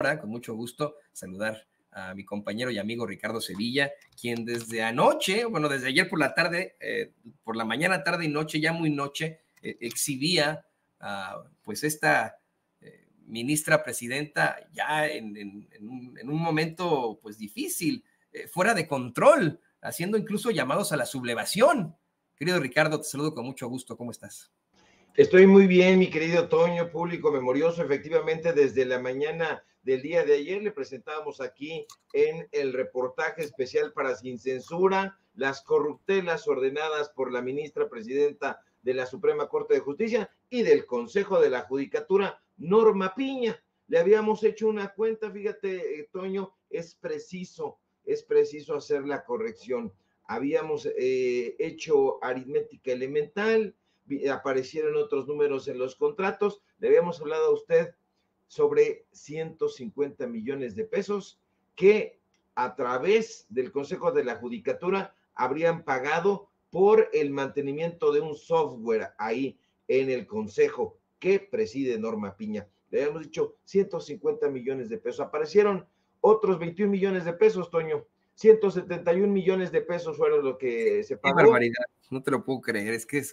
ahora, con mucho gusto, saludar a mi compañero y amigo Ricardo Sevilla, quien desde anoche, bueno, desde ayer por la tarde, por la mañana, tarde y noche, ya muy noche, exhibía pues esta ministra presidenta ya en un momento pues difícil, fuera de control, haciendo incluso llamados a la sublevación. Querido Ricardo, te saludo con mucho gusto. ¿Cómo estás? Estoy muy bien, mi querido Toño, público memorioso. Efectivamente, desde la mañana del día de ayer le presentábamos aquí en el reportaje especial para Sin Censura las corruptelas ordenadas por la ministra presidenta de la Suprema Corte de Justicia y del Consejo de la Judicatura, Norma Piña. Le habíamos hecho una cuenta, fíjate, Toño, es preciso hacer la corrección. Habíamos hecho aritmética elemental, aparecieron otros números en los contratos. Le habíamos hablado a usted sobre 150 millones de pesos que a través del Consejo de la Judicatura habrían pagado por el mantenimiento de un software ahí en el Consejo que preside Norma Piña. Le habíamos dicho 150 millones de pesos. Aparecieron otros 21 millones de pesos, Toño. 171 millones de pesos fueron lo que se pagó. Qué barbaridad, no te lo puedo creer. Es que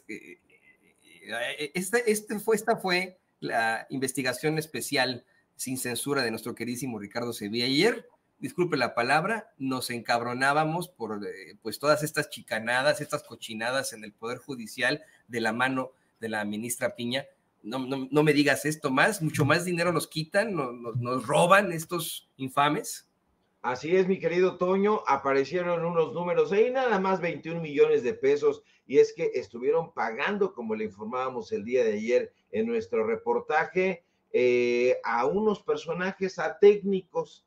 esta fue la investigación especial sin censura de nuestro queridísimo Ricardo Sevilla. Ayer, disculpe la palabra, nos encabronábamos por pues todas estas chicanadas, estas cochinadas en el Poder Judicial de la mano de la ministra Piña. No me digas esto más, mucho más dinero nos quitan, nos roban estos infames. Así es, mi querido Toño, aparecieron unos números ahí, nada más 21 millones de pesos, y es que estuvieron pagando, como le informábamos el día de ayer en nuestro reportaje, a unos personajes, a técnicos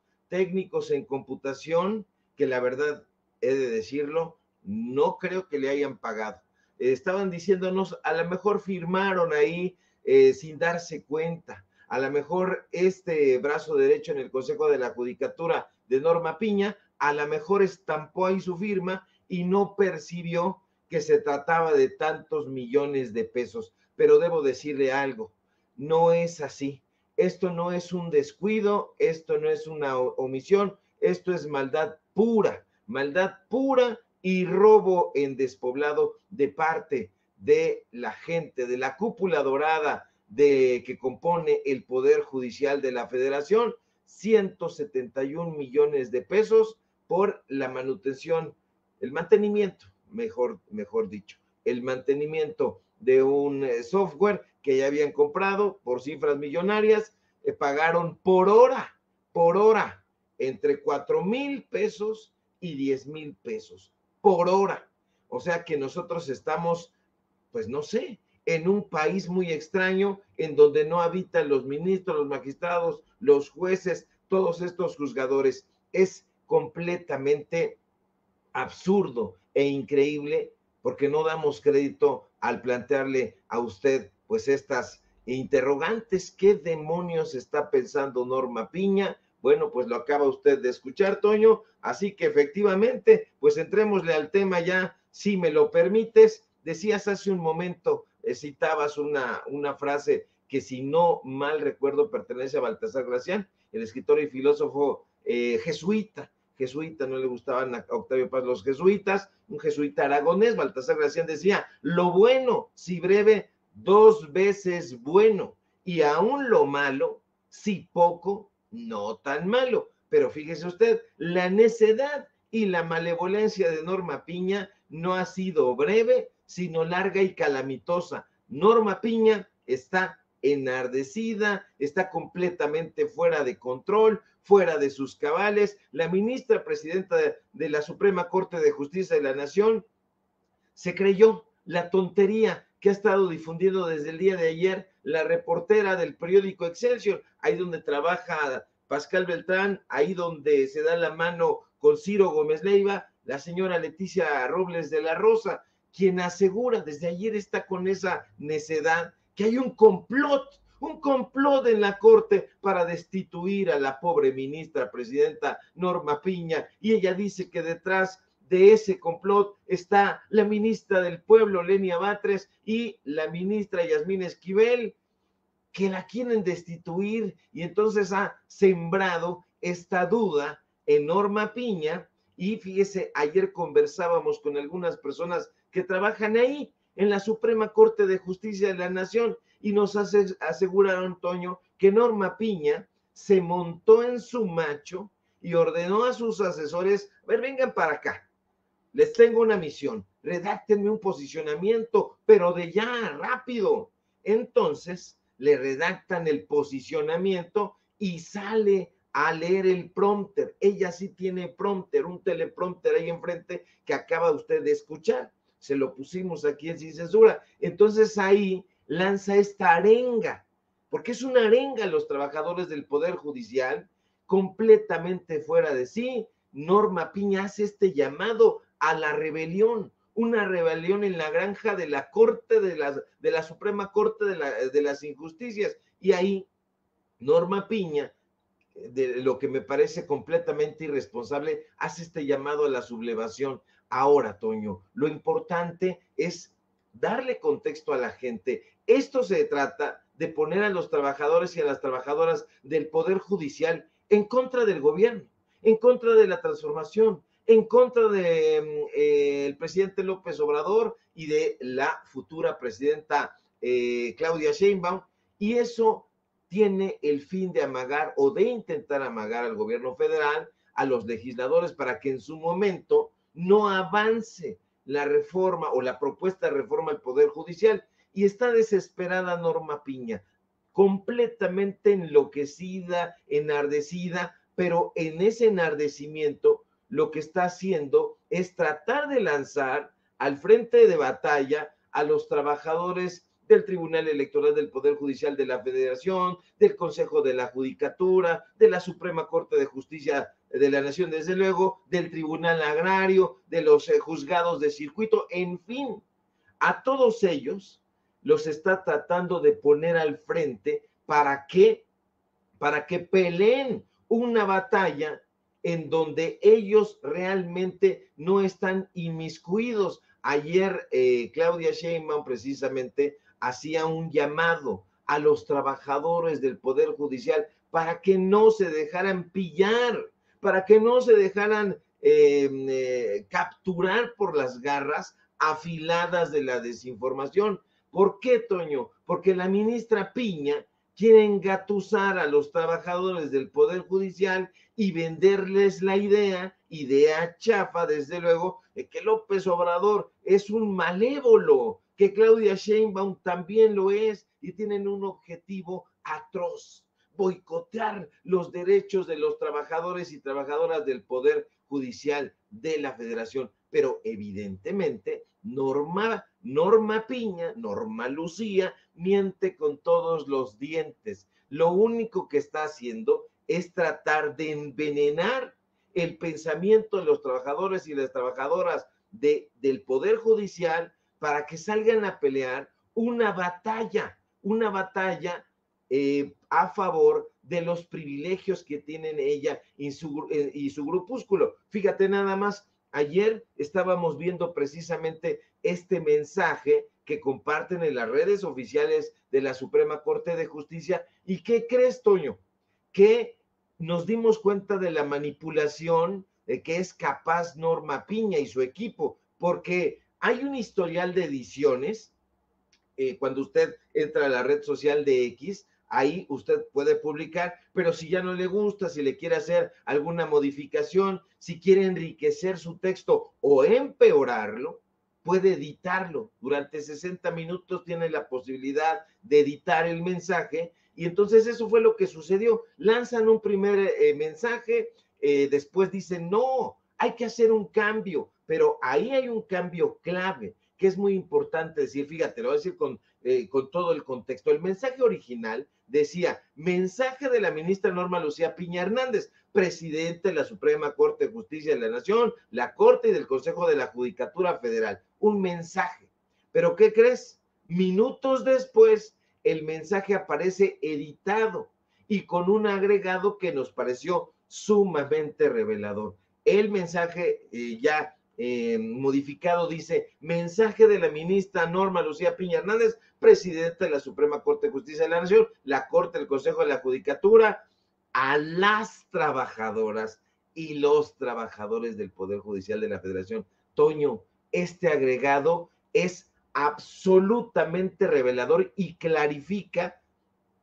en computación, que la verdad, he de decirlo, no creo que le hayan pagado. Estaban diciéndonos, a lo mejor firmaron ahí sin darse cuenta, a lo mejor este brazo derecho en el Consejo de la Judicatura de Norma Piña, a lo mejor estampó ahí su firma y no percibió que se trataba de tantos millones de pesos. Pero debo decirle algo, no es así. Esto no es un descuido, esto no es una omisión, esto es maldad pura y robo en despoblado de parte de la gente, de la cúpula dorada que compone el Poder Judicial de la Federación. 171 millones de pesos por la manutención, el mantenimiento, mejor dicho, el mantenimiento de un software que ya habían comprado por cifras millonarias. Pagaron por hora, entre 4,000 pesos y 10,000 pesos por hora. O sea que nosotros estamos, pues no sé, en un país muy extraño, en donde no habitan los ministros, los magistrados, los jueces, todos estos juzgadores. Es completamente absurdo e increíble, porque no damos crédito al plantearle a usted pues estas interrogantes. ¿Qué demonios está pensando Norma Piña? Bueno, pues lo acaba usted de escuchar, Toño, así que efectivamente, pues entrémosle al tema ya, si me lo permites. Decías hace un momento, citabas una frase que, si no mal recuerdo, pertenece a Baltasar Gracián, el escritor y filósofo jesuita, no le gustaban a Octavio Paz los jesuitas, un jesuita aragonés. Baltasar Gracián decía, lo bueno, si breve, 2 veces bueno, y aún lo malo, si poco, no tan malo. Pero fíjese usted, la necedad y la malevolencia de Norma Piña no ha sido breve, sino larga y calamitosa. Norma Piña está enardecida, está completamente fuera de control, fuera de sus cabales. La ministra presidenta de la Suprema Corte de Justicia de la Nación se creyó la tontería que ha estado difundiendo desde el día de ayer la reportera del periódico Excelsior, ahí donde trabaja Pascal Beltrán, ahí donde se da la mano con Ciro Gómez Leiva, la señora Leticia Robles de la Rosa, quien asegura, desde ayer está con esa necedad, que hay un complot en la Corte para destituir a la pobre ministra presidenta Norma Piña, y ella dice que detrás de ese complot está la ministra del Pueblo, Lenia Batres, y la ministra Yasmín Esquivel. que la quieren destituir, y entonces ha sembrado esta duda en Norma Piña. Y fíjese, ayer conversábamos con algunas personas que trabajan ahí en la Suprema Corte de Justicia de la Nación y nos aseguraron, Toño, que Norma Piña se montó en su macho y ordenó a sus asesores: a ver, vengan para acá, les tengo una misión, redáctenme un posicionamiento, pero de ya, rápido. Entonces le redactan el posicionamiento y sale a leer el prompter. Ella sí tiene prompter, un teleprompter ahí enfrente que acaba usted de escuchar. Se lo pusimos aquí en Sin Censura. Entonces ahí lanza esta arenga, porque es una arenga a los trabajadores del Poder Judicial, completamente fuera de sí. Norma Piña hace este llamado a la rebelión, una rebelión en la granja de la Corte, de la Suprema Corte de las Injusticias. Y ahí Norma Piña, de lo que me parece completamente irresponsable, hace este llamado a la sublevación. Ahora, Toño, lo importante es darle contexto a la gente. Esto se trata de poner a los trabajadores y a las trabajadoras del Poder Judicial en contra del gobierno, en contra de la transformación, en contra de el presidente López Obrador y de la futura presidenta Claudia Sheinbaum, y eso tiene el fin de amagar o de intentar amagar al gobierno federal, a los legisladores, para que en su momento no avance la reforma o la propuesta de reforma al Poder Judicial. Y está desesperada Norma Piña, completamente enloquecida, enardecida, pero en ese enardecimiento lo que está haciendo es tratar de lanzar al frente de batalla a los trabajadores del Tribunal Electoral del Poder Judicial de la Federación, del Consejo de la Judicatura, de la Suprema Corte de Justicia de la Nación, desde luego, del Tribunal Agrario, de los juzgados de circuito, en fin, a todos ellos los está tratando de poner al frente para que peleen una batalla en donde ellos realmente no están inmiscuidos. Ayer Claudia Sheinbaum precisamente hacía un llamado a los trabajadores del Poder Judicial para que no se dejaran pillar, para que no se dejaran capturar por las garras afiladas de la desinformación. ¿Por qué, Toño? Porque la ministra Piña quiere engatusar a los trabajadores del Poder Judicial y venderles la idea chafa, desde luego, de que López Obrador es un malévolo, que Claudia Sheinbaum también lo es, y tienen un objetivo atroz: boicotear los derechos de los trabajadores y trabajadoras del Poder Judicial de la Federación. Pero evidentemente Norma Piña, Norma Lucía, miente con todos los dientes. Lo único que está haciendo es tratar de envenenar el pensamiento de los trabajadores y las trabajadoras del Poder Judicial para que salgan a pelear una batalla a favor de los privilegios que tienen ella y su grupúsculo. Fíjate nada más, ayer estábamos viendo precisamente este mensaje que comparten en las redes oficiales de la Suprema Corte de Justicia. ¿Y qué crees, Toño? Que nos dimos cuenta de la manipulación que es capaz Norma Piña y su equipo, porque hay un historial de ediciones. Cuando usted entra a la red social de X, ahí usted puede publicar, pero si ya no le gusta, si le quiere hacer alguna modificación, si quiere enriquecer su texto o empeorarlo, puede editarlo. Durante 60 minutos tiene la posibilidad de editar el mensaje, y entonces eso fue lo que sucedió. Lanzan un primer mensaje, después dicen, no, hay que hacer un cambio, pero ahí hay un cambio clave, que es muy importante decir. Fíjate, lo voy a decir con todo el contexto. El mensaje original decía: mensaje de la ministra Norma Lucía Piña Hernández, presidente de la Suprema Corte de Justicia de la Nación, la Corte y del Consejo de la Judicatura Federal. Un mensaje. ¿Pero qué crees? Minutos después, el mensaje aparece editado y con un agregado que nos pareció sumamente revelador. El mensaje ya modificado, dice: mensaje de la ministra Norma Lucía Piña Hernández, presidenta de la Suprema Corte de Justicia de la Nación, la Corte del Consejo de la Judicatura, a las trabajadoras y los trabajadores del Poder Judicial de la Federación. Toño, este agregado es absolutamente revelador y clarifica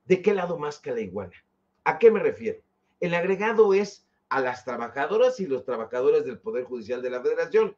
de qué lado masca la iguana. ¿A qué me refiero? El agregado es a las trabajadoras y los trabajadores del Poder Judicial de la Federación.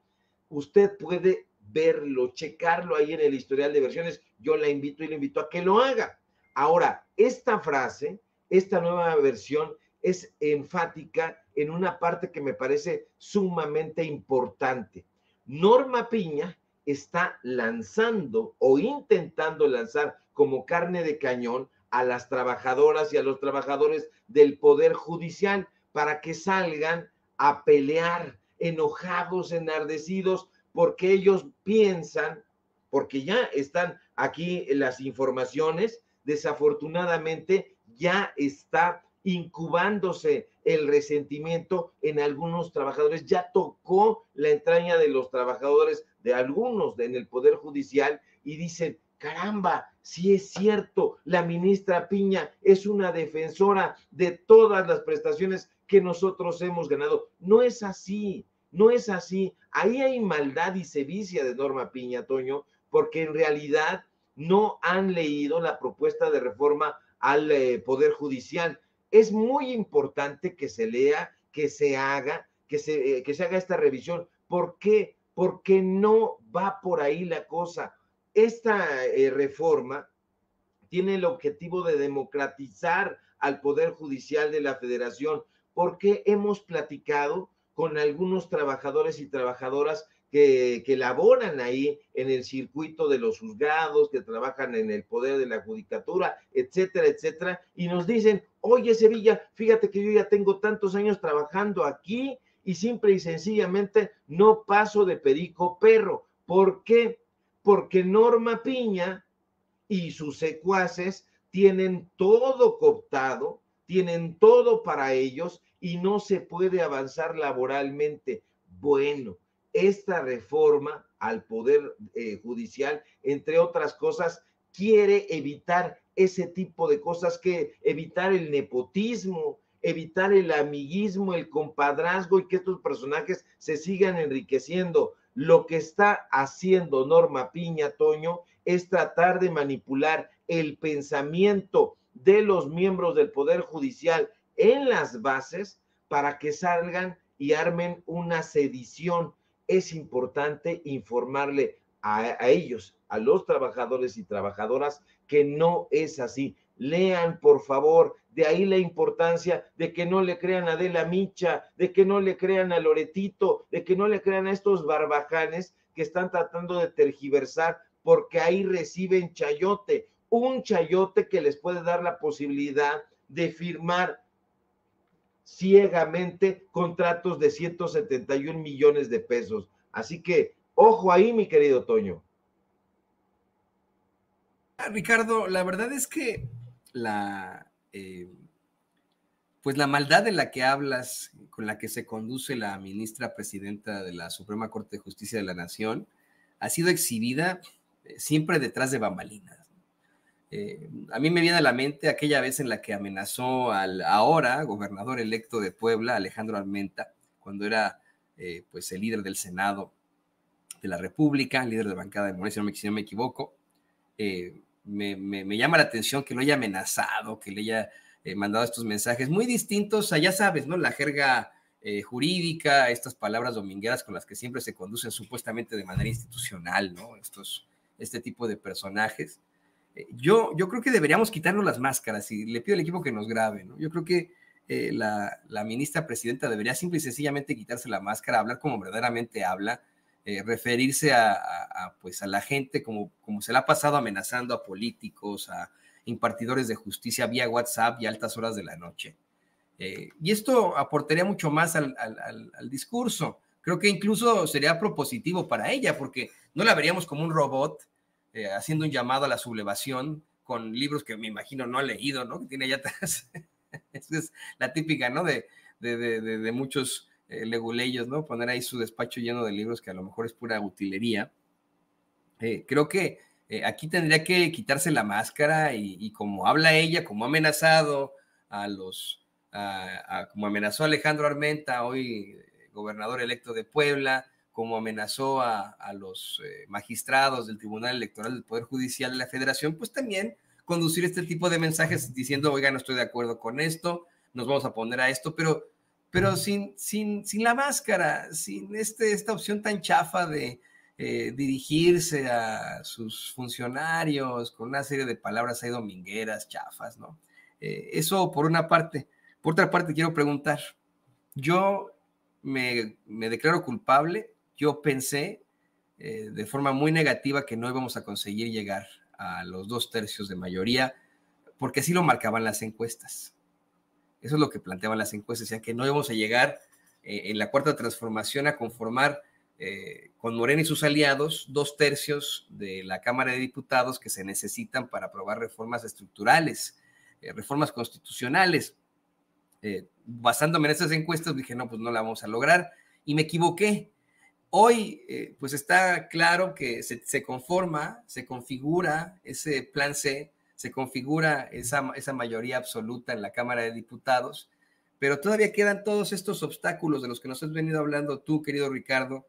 Usted puede verlo, checarlo ahí en el historial de versiones. Yo la invito y le invito a que lo haga. Ahora, esta frase, esta nueva versión es enfática en una parte que me parece sumamente importante. Norma Piña está lanzando o intentando lanzar como carne de cañón a las trabajadoras y a los trabajadores del Poder Judicial para que salgan a pelear enojados, enardecidos, porque ellos piensan, porque ya están aquí las informaciones, desafortunadamente ya está incubándose el resentimiento en algunos trabajadores, ya tocó la entraña de los trabajadores, de algunos en el Poder Judicial, y dicen: caramba, sí es cierto, la ministra Piña es una defensora de todas las prestaciones que nosotros hemos ganado. No es así, no es así. Ahí hay maldad y sevicia de Norma Piña, Toño, porque en realidad no han leído la propuesta de reforma al Poder Judicial. Es muy importante que se lea, que se haga esta revisión. ¿Por qué? Porque no va por ahí la cosa. Esta reforma tiene el objetivo de democratizar al Poder Judicial de la Federación, porque hemos platicado con algunos trabajadores y trabajadoras que laboran ahí en el circuito de los juzgados, que trabajan en el poder de la judicatura, etcétera, etcétera, y nos dicen: oye, Sevilla, fíjate que yo ya tengo tantos años trabajando aquí y simple y sencillamente no paso de perico perro. ¿Por qué? Porque Norma Piña y sus secuaces tienen todo cooptado, tienen todo para ellos y no se puede avanzar laboralmente. Bueno, esta reforma al Poder Judicial, entre otras cosas, quiere evitar ese tipo de cosas, que evitar el nepotismo, evitar el amiguismo, el compadrazgo, y que estos personajes se sigan enriqueciendo. Lo que está haciendo Norma Piña, Toño, es tratar de manipular el pensamiento de los miembros del Poder Judicial en las bases para que salgan y armen una sedición. Es importante informarle a ellos, a los trabajadores y trabajadoras, que no es así. Lean, por favor. De ahí la importancia de que no le crean a Adela Micha, de que no le crean a Loretito, de que no le crean a estos barbajanes que están tratando de tergiversar, porque ahí reciben chayote, un chayote que les puede dar la posibilidad de firmar ciegamente contratos de 171 millones de pesos. Así que, ojo ahí, mi querido Toño. Ricardo, la verdad es que pues la maldad de la que hablas, con la que se conduce la ministra presidenta de la Suprema Corte de Justicia de la Nación, ha sido exhibida siempre detrás de bambalinas. A mí me viene a la mente aquella vez en la que amenazó al ahora gobernador electo de Puebla, Alejandro Armenta, cuando era pues el líder del Senado de la República, líder de bancada de Morena, si no me equivoco. Me llama la atención que lo haya amenazado, que le haya mandado estos mensajes muy distintos a, ya sabes, ¿no? La jerga jurídica, estas palabras domingueras con las que siempre se conducen supuestamente de manera institucional, ¿no? Este tipo de personajes. Yo creo que deberíamos quitarnos las máscaras y le pido al equipo que nos grabe, ¿no? Yo creo que la ministra presidenta debería simple y sencillamente quitarse la máscara, hablar como verdaderamente habla, referirse pues a la gente como se la ha pasado amenazando a políticos, a impartidores de justicia vía WhatsApp y a altas horas de la noche. Y esto aportaría mucho más al discurso. Creo que incluso sería propositivo para ella, porque no la veríamos como un robot haciendo un llamado a la sublevación con libros que me imagino no ha leído, ¿no? Que tiene ya atrás. Es la típica, ¿no? De muchos leguleyos, ¿no? Poner ahí su despacho lleno de libros que a lo mejor es pura utilería. Creo que aquí tendría que quitarse la máscara y como habla ella, como ha amenazado como amenazó a Alejandro Armenta, hoy gobernador electo de Puebla, como amenazó a los magistrados del Tribunal Electoral del Poder Judicial de la Federación, pues también conducir este tipo de mensajes diciendo, oiga, no estoy de acuerdo con esto, nos vamos a poner a esto, pero sin la máscara, sin esta opción tan chafa de dirigirse a sus funcionarios con una serie de palabras ahí domingueras, chafas, ¿no? Eso por una parte. Por otra parte, quiero preguntar, yo me declaro culpable, yo pensé de forma muy negativa que no íbamos a conseguir llegar a los 2/3 de mayoría, porque así lo marcaban las encuestas. Eso es lo que planteaban las encuestas, decían que no íbamos a llegar en la cuarta transformación a conformar con Morena y sus aliados 2/3 de la Cámara de Diputados que se necesitan para aprobar reformas estructurales, reformas constitucionales. Basándome en esas encuestas dije, no, pues no la vamos a lograr y me equivoqué. Hoy, pues está claro que se configura ese plan C, se configura esa mayoría absoluta en la Cámara de Diputados, pero todavía quedan todos estos obstáculos de los que nos has venido hablando tú, querido Ricardo,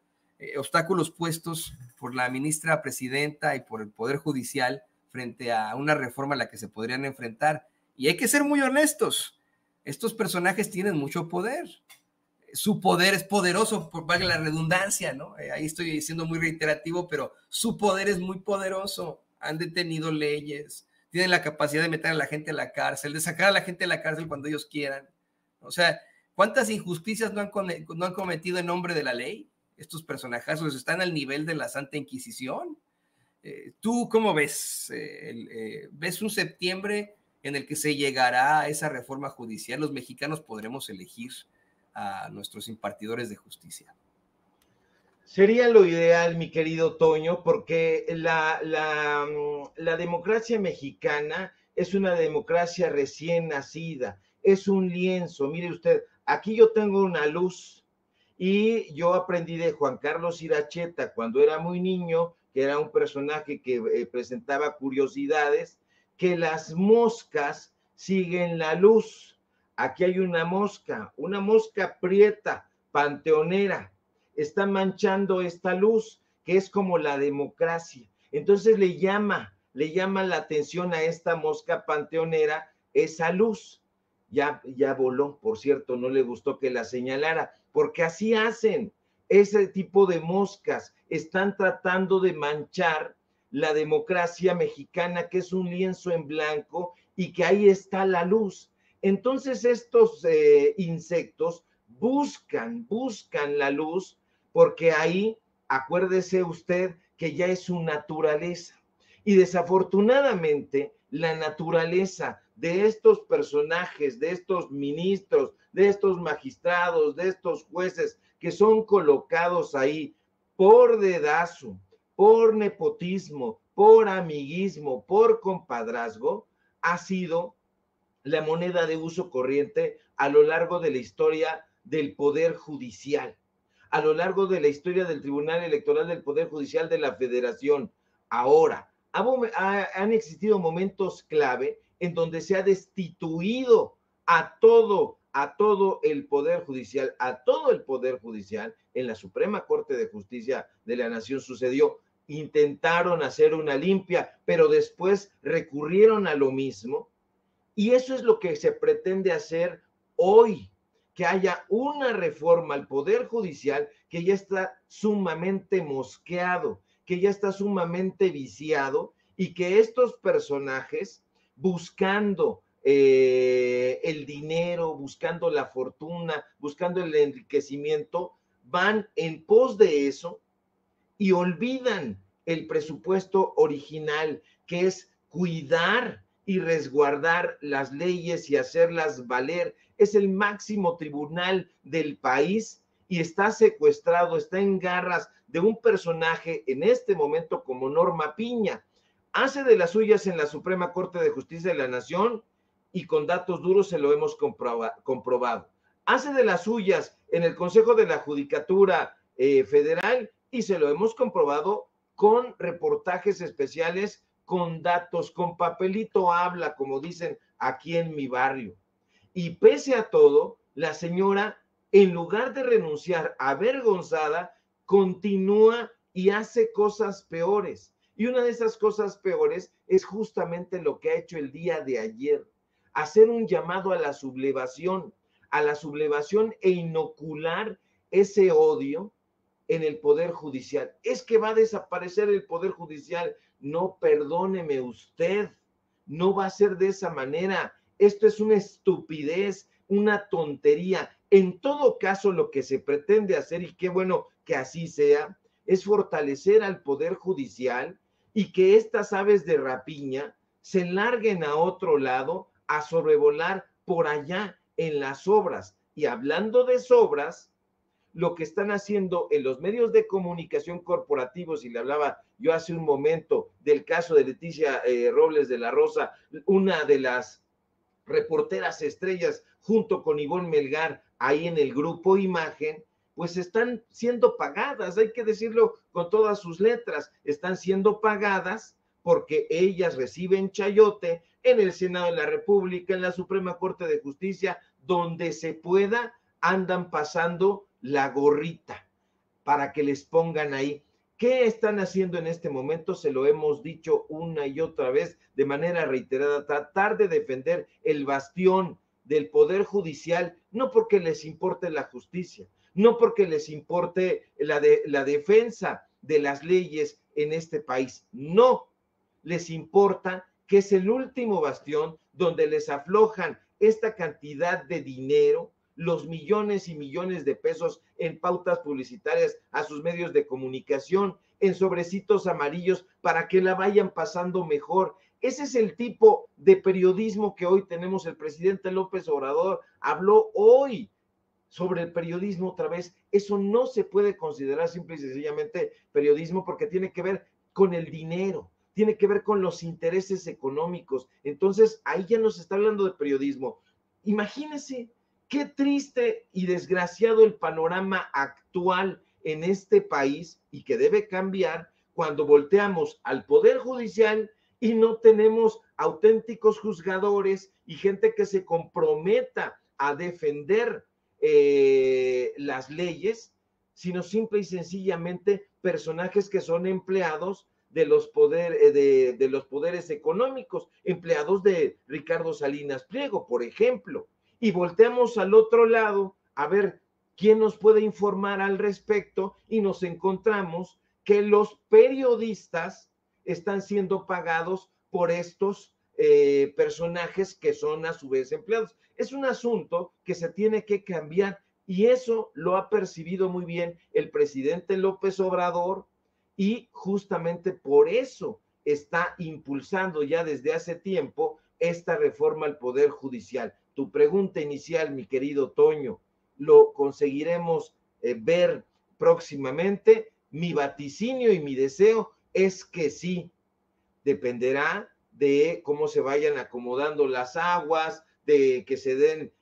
obstáculos puestos por la ministra presidenta y por el Poder Judicial frente a una reforma a la que se podrían enfrentar. Y hay que ser muy honestos, estos personajes tienen mucho poder. Su poder es poderoso, por valga la redundancia, ¿no? Ahí estoy siendo muy reiterativo, pero su poder es muy poderoso. Han detenido leyes, tienen la capacidad de meter a la gente a la cárcel, de sacar a la gente a la cárcel cuando ellos quieran. O sea, ¿cuántas injusticias no han cometido en nombre de la ley? Estos personajazos están al nivel de la Santa Inquisición. ¿Tú cómo ves? ¿Ves un septiembre en el que se llegará a esa reforma judicial? ¿Los mexicanos podremos elegir a nuestros impartidores de justicia? Sería lo ideal, mi querido Toño, porque la democracia mexicana es una democracia recién nacida, es un lienzo. Mire usted, aquí yo tengo una luz y yo aprendí de Juan Carlos Iracheta cuando era muy niño, que era un personaje que presentaba curiosidades, que las moscas siguen la luz. Aquí hay una mosca prieta, panteonera, está manchando esta luz, que es como la democracia. Entonces le llama la atención a esta mosca panteonera esa luz. Ya voló, por cierto, no le gustó que la señalara, porque así hacen. Ese tipo de moscas están tratando de manchar la democracia mexicana, que es un lienzo en blanco y que ahí está la luz. Entonces estos insectos buscan la luz, porque ahí, acuérdese usted que ya es su naturaleza. Y desafortunadamente, la naturaleza de estos personajes, de estos ministros, de estos magistrados, de estos jueces que son colocados ahí por dedazo, por nepotismo, por amiguismo, por compadrazgo, ha sido la moneda de uso corriente a lo largo de la historia del Poder Judicial, a lo largo de la historia del Tribunal Electoral del Poder Judicial de la Federación. Ahora, han existido momentos clave en donde se ha destituido a todo el Poder Judicial, en la Suprema Corte de Justicia de la Nación sucedió. Intentaron hacer una limpia, pero después recurrieron a lo mismo. Y eso es lo que se pretende hacer hoy, que haya una reforma al Poder Judicial que ya está sumamente mosqueado, que ya está sumamente viciado, y que estos personajes, buscando el dinero, buscando la fortuna, buscando el enriquecimiento, van en pos de eso y olvidan el presupuesto original, que es cuidar y resguardar las leyes y hacerlas valer. Es el máximo tribunal del país y está secuestrado, está en garras de un personaje en este momento como Norma Piña. Hace de las suyas en la Suprema Corte de Justicia de la Nación y con datos duros se lo hemos comprobado. hace de las suyas en el Consejo de la Judicatura Federal, y se lo hemos comprobado con reportajes especiales, con datos, con papelito habla, como dicen aquí en mi barrio. Y pese a todo, la señora, en lugar de renunciar avergonzada, continúa y hace cosas peores. Y una de esas cosas peores es justamente lo que ha hecho el día de ayer, hacer un llamado a la sublevación e inocular ese odio en el Poder Judicial. Es que va a desaparecer el Poder Judicial. No, perdóneme usted, no va a ser de esa manera. Esto es una estupidez, una tontería. En todo caso, lo que se pretende hacer, y qué bueno que así sea, es fortalecer al Poder Judicial y que estas aves de rapiña se larguen a otro lado a sobrevolar por allá en las obras. Y hablando de sobras, lo que están haciendo en los medios de comunicación corporativos, y le hablaba yo hace un momento del caso de Leticia Robles de la Rosa, una de las reporteras estrellas junto con Ivonne Melgar ahí en el grupo Imagen, pues están siendo pagadas, hay que decirlo con todas sus letras, están siendo pagadas porque ellas reciben chayote en el Senado de la República, en la Suprema Corte de Justicia, donde se pueda, andan pasando la gorrita para que les pongan ahí. ¿Qué están haciendo en este momento? Se lo hemos dicho una y otra vez de manera reiterada, tratar de defender el bastión del Poder Judicial, no porque les importe la justicia, no porque les importe la defensa de las leyes en este país, no, les importa que es el último bastión donde les aflojan esta cantidad de dinero, los millones y millones de pesos en pautas publicitarias a sus medios de comunicación, en sobrecitos amarillos para que la vayan pasando mejor. Ese es el tipo de periodismo que hoy tenemos. El presidente López Obrador habló hoy sobre el periodismo otra vez. Eso no se puede considerar simple y sencillamente periodismo porque tiene que ver con el dinero, tiene que ver con los intereses económicos. Entonces, ahí ya nos está hablando de periodismo. Imagínense qué triste y desgraciado el panorama actual en este país, y que debe cambiar cuando volteamos al Poder Judicial y no tenemos auténticos juzgadores y gente que se comprometa a defender las leyes, sino simple y sencillamente personajes que son empleados de los poderes económicos, empleados de Ricardo Salinas Pliego, por ejemplo. Y volteamos al otro lado a ver quién nos puede informar al respecto, y nos encontramos que los periodistas están siendo pagados por estos personajes que son a su vez empleados. Es un asunto que se tiene que cambiar, y eso lo ha percibido muy bien el presidente López Obrador, y justamente por eso está impulsando ya desde hace tiempo esta reforma al Poder Judicial. Tu pregunta inicial, mi querido Toño, ¿lo conseguiremos ver próximamente? Mi vaticinio y mi deseo es que sí. Dependerá de cómo se vayan acomodando las aguas, de que se den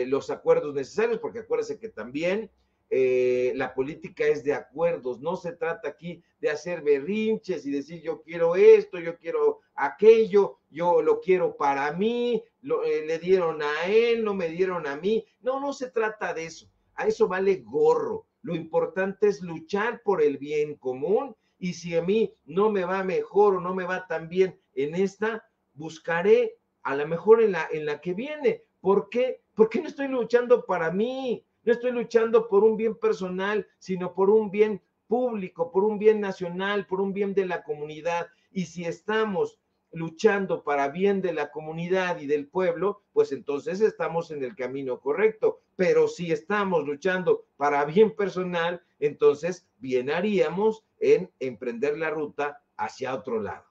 los acuerdos necesarios, porque acuérdense que también la política es de acuerdos. No se trata aquí de hacer berrinches y decir yo quiero esto, yo quiero aquello, yo lo quiero para mí, le dieron a él, no me dieron a mí. No, no se trata de eso. A eso vale gorro. Lo importante es luchar por el bien común, y si a mí no me va mejor o no me va tan bien en esta, buscaré a lo mejor en la que viene. ¿Por qué? Porque no estoy luchando para mí, no estoy luchando por un bien personal, sino por un bien público, por un bien nacional, por un bien de la comunidad. Y si estamos luchando para bien de la comunidad y del pueblo, pues entonces estamos en el camino correcto. Pero si estamos luchando para bien personal, entonces bien haríamos en emprender la ruta hacia otro lado.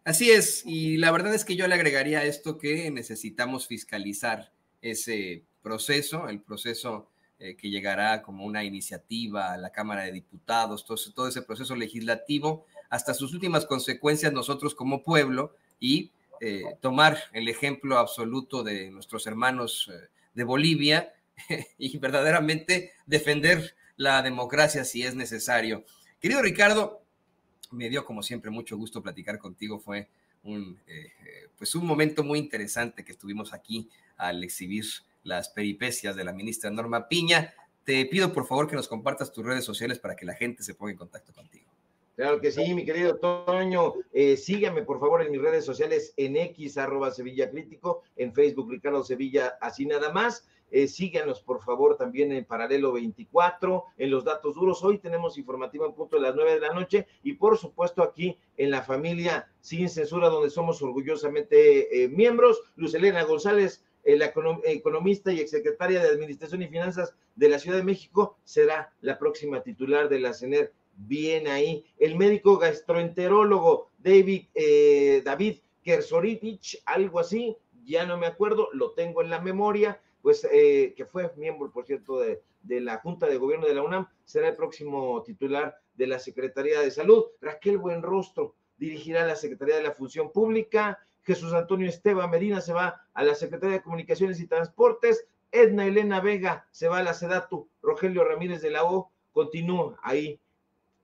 Así es, y la verdad es que yo le agregaría a esto que necesitamos fiscalizar ese proceso, el proceso que llegará como una iniciativa a la Cámara de Diputados, todo ese proceso legislativo, hasta sus últimas consecuencias nosotros como pueblo, y tomar el ejemplo absoluto de nuestros hermanos de Bolivia y verdaderamente defender la democracia si es necesario. Querido Ricardo, me dio como siempre mucho gusto platicar contigo, fue pues un momento muy interesante que estuvimos aquí al exhibir las peripecias de la ministra Norma Piña. Te pido por favor que nos compartas tus redes sociales para que la gente se ponga en contacto contigo. Claro que sí, mi querido Toño. Síganme, por favor, en mis redes sociales, en X, @Sevilla Crítico, en Facebook, Ricardo Sevilla, así nada más. Síganos, por favor, también en Paralelo 24, en Los Datos Duros. Hoy tenemos informativo en punto de las 9 de la noche y, por supuesto, aquí en La Familia Sin Censura, donde somos orgullosamente miembros. Luz Elena González, la economista y exsecretaria de Administración y Finanzas de la Ciudad de México, será la próxima titular de la CENER. Bien ahí. El médico gastroenterólogo David Kersorivich, algo así, ya no me acuerdo, lo tengo en la memoria, pues que fue miembro, por cierto, de la Junta de Gobierno de la UNAM, será el próximo titular de la Secretaría de Salud. Raquel Buenrostro dirigirá la Secretaría de la Función Pública. Jesús Antonio Esteban Medina se va a la Secretaría de Comunicaciones y Transportes. Edna Elena Vega se va a la SEDATU. Rogelio Ramírez de la O continúa ahí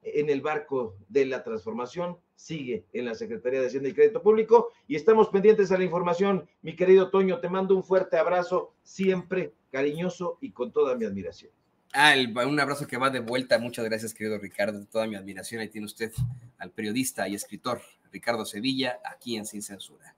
en el barco de la transformación, sigue en la Secretaría de Hacienda y Crédito Público y estamos pendientes a la información. Mi querido Toño, te mando un fuerte abrazo, siempre cariñoso y con toda mi admiración. Un abrazo que va de vuelta. Muchas gracias, querido Ricardo, toda mi admiración. Ahí tiene usted al periodista y escritor Ricardo Sevilla, aquí en Sin Censura.